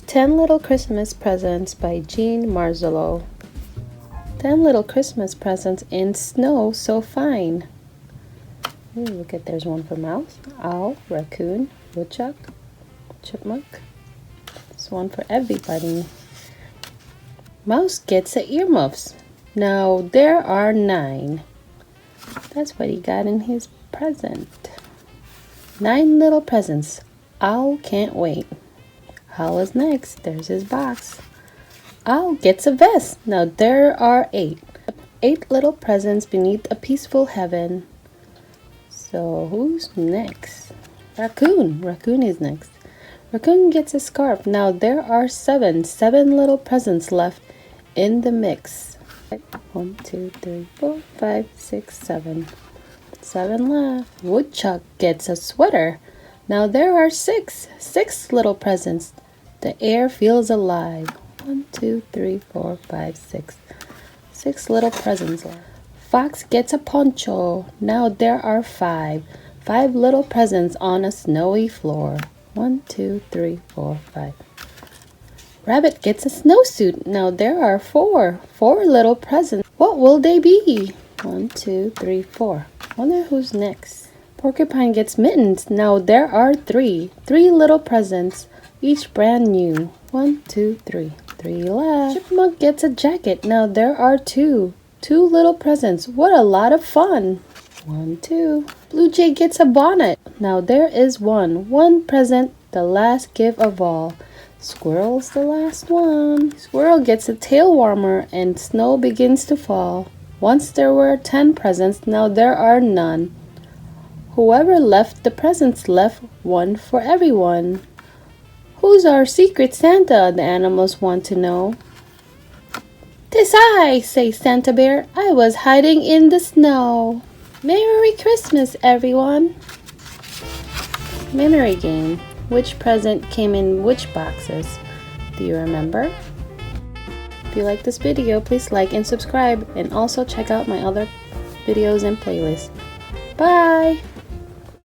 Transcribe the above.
10 Little Christmas Presents by Jean Marzullo. 10 little Christmas presents in snow so fine. Ooh, look at, there's one for mouse, owl, raccoon, woodchuck, chipmunk. There's one for everybody. Mouse gets the earmuffs. Now there are 9. That's what he got in his present. 9 little presents. Owl can't wait. Owl is next. There's his box. Owl gets a vest. Now there are 8. 8 little presents beneath a peaceful heaven. So who's next? Raccoon. Raccoon is next. Raccoon gets a scarf. Now there are 7. 7 little presents left in the mix. 1, 2, 3, 4, 5, 6, 7. 7 left. Woodchuck gets a sweater. Now there are 6. 6 little presents. The air feels alive. 1, 2, 3, 4, 5, 6. 6 little presents left. Fox gets a poncho. Now there are 5. 5 little presents on a snowy floor. 1, 2, 3, 4, 5. Rabbit gets a snowsuit. Now there are 4. 4 little presents. What will they be? 1, 2, 3, 4. Wonder who's next. Porcupine gets mittens. Now there are 3. 3 little presents, each brand new. 1, 2, 3. 3 left. Chipmunk gets a jacket. Now there are 2. 2 little presents. What a lot of fun. 1, 2. Blue Jay gets a bonnet. Now there is 1. 1 present, the last gift of all. Squirrel's the last one. Squirrel gets a tail warmer and snow begins to fall. Once there were 10 presents, now there are none. Whoever left the presents left one for everyone. Who's our secret Santa? The animals want to know. "'Tis I," says Santa Bear. "I was hiding in the snow." Merry Christmas, everyone. Memory game. Which present came in which boxes? Do you remember? If you like this video, please like and subscribe, and also check out my other videos and playlists. Bye!